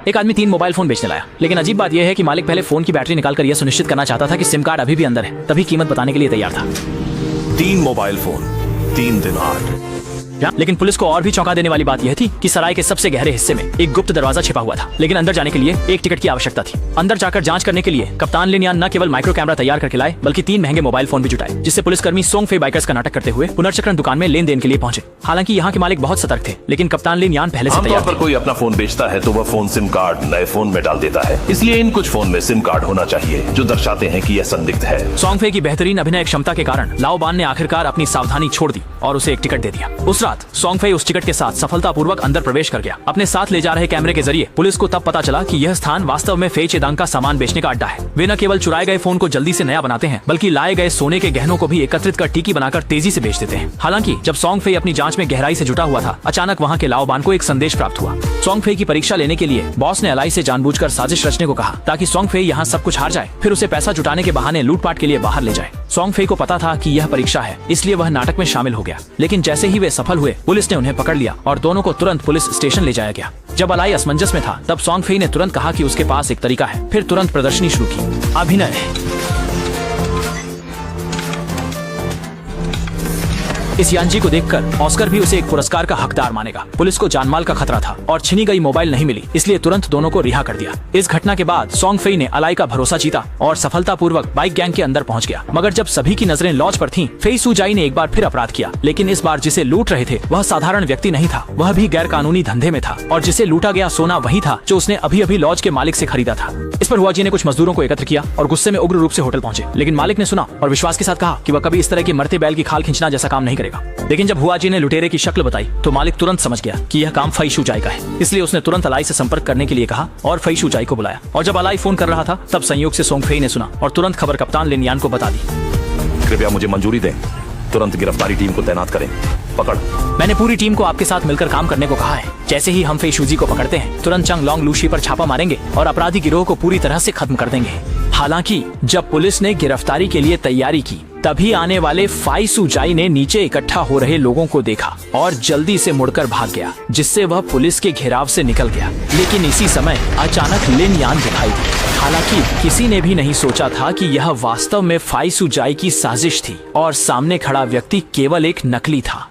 एक आदमी 3 mobile phone बेचने लाया, लेकिन अजीब बात यह है कि मालिक पहले फोन की बैटरी निकालकर यह सुनिश्चित करना चाहता था कि सिम कार्ड अभी भी अंदर है, तभी कीमत बताने के लिए तैयार था। 3 मोबाइल फोन, 3 दिनार। लेकिन पुलिस को और भी चौंका देने वाली बात यह थी कि सराय के सबसे गहरे हिस्से में एक गुप्त दरवाजा छिपा हुआ था, लेकिन अंदर जाने के लिए एक टिकट की आवश्यकता थी। अंदर जाकर जांच करने के लिए कप्तान लिन यान न केवल माइक्रो कैमरा तैयार करके लाए, बल्कि 3 महंगे मोबाइल फोन भी जुटाए, जिससे पुलिसकर्मी सोंग फे बाइकर्स का नाटक करते हुए पुनर्चक्रण दुकान में लेन देन के लिए पहुंचे। हालांकि यहाँ के मालिक बहुत सतर्क थे, लेकिन कप्तान लिन यान पहले से तैयार थे। कोई अपना फोन बेचता है तो वह फोन सिम कार्ड नए फोन में डाल देता है, इसलिए इन कुछ फोन में सिम कार्ड होना चाहिए जो दर्शाते हैं कि यह संदिग्ध है। सोंग फे की बेहतरीन अभिनय क्षमता के कारण लाओ बान ने आखिरकार अपनी सावधानी छोड़ दी और उसे एक टिकट दे दिया। उस रात सोंग फे उस टिकट के साथ सफलतापूर्वक अंदर प्रवेश कर गया। अपने साथ ले जा रहे कैमरे के जरिए पुलिस को तब पता चला कि यह स्थान वास्तव में फे चेदांग का सामान बेचने का अड्डा है। वे न केवल चुराए गए फोन को जल्दी से नया बनाते हैं, बल्कि लाए गए सोने के गहनों को भी एकत्रित कर टीकी बनाकर तेजी से बेच देते हैं। हालांकि जब सोंग फे अपनी जांच में गहराई से जुटा हुआ था, अचानक वहाँ के लाओ बान को एक संदेश प्राप्त हुआ। सोंग फे की परीक्षा लेने के लिए बॉस ने अलाई से जानबूझकर साजिश रचने को कहा, ताकि सोंग फे यहाँ सब कुछ हार जाए, फिर उसे पैसा जुटाने के बहाने लूटपाट के लिए बाहर ले जाए। सोंग फे को पता था कि यह परीक्षा है, इसलिए वह नाटक में शामिल हो गया। लेकिन जैसे ही वे सफल हुए, पुलिस ने उन्हें पकड़ लिया और दोनों को तुरंत पुलिस स्टेशन ले जाया गया। जब अलाई असमंजस में था, तब सोंग फे ने तुरंत कहा कि उसके पास एक तरीका है, फिर तुरंत प्रदर्शनी शुरू की। अभिनय। इस यानजी को देखकर ऑस्कर भी उसे एक पुरस्कार का हकदार मानेगा। पुलिस को जानमाल का खतरा था और छिनी गई मोबाइल नहीं मिली, इसलिए तुरंत दोनों को रिहा कर दिया। इस घटना के बाद सोंग फे ने अलाई का भरोसा जीता और सफलतापूर्वक बाइक गैंग के अंदर पहुंच गया। मगर जब सभी की नजरें लॉज पर थीं, फे सुजाई ने एक बार फिर अपराध किया, लेकिन इस बार जिसे लूट रहे थे वह साधारण व्यक्ति नहीं था, वह भी गैर कानूनी धंधे में था, और जिसे लूटा गया सोना वही था जो उसने अभी अभी लॉज के मालिक से खरीदा था। इस पर हुआजी ने कुछ मजदूरों को एकत्र किया और गुस्से में उग्र रूप से होटल पहुंचे, लेकिन मालिक ने सुना और विश्वास के साथ कहा कि वह कभी इस तरह के मरते बैल की खाल खींचना जैसा काम नहीं करेगा। लेकिन जब हुआजी ने लुटेरे की शक्ल बताई तो मालिक तुरंत समझ गया कि यह काम फई शुजाई का है, इसलिए उसने तुरंत अलाई से संपर्क करने के लिए कहा और फई शुजाई को बुलाया। और जब अलाई फोन कर रहा था, तब संयोग से सोंग फे ने सुना और तुरंत खबर कप्तान लिन यान को बता दी। कृपया मुझे मंजूरी दें, तुरंत गिरफ्तारी टीम को तैनात करें। पकड़। मैंने पूरी टीम को आपके साथ मिलकर काम करने को कहा है। जैसे ही हम फे शुजी को पकड़ते हैं, तुरंत चंग लोंग लूशी पर छापा मारेंगे और अपराधी गिरोह को पूरी तरह से खत्म कर देंगे। हालांकि जब पुलिस ने गिरफ्तारी के लिए तैयारी की, तभी आने वाले फाई सुजाई ने नीचे इकट्ठा हो रहे लोगों को देखा और जल्दी से मुड़कर भाग गया, जिससे वह पुलिस के घेराव से निकल गया। लेकिन इसी समय अचानक लिन यान दिखाई दी। हालांकि किसी ने भी नहीं सोचा था कि यह वास्तव में फाई सुजाई की साजिश थी और सामने खड़ा व्यक्ति केवल एक नकली था।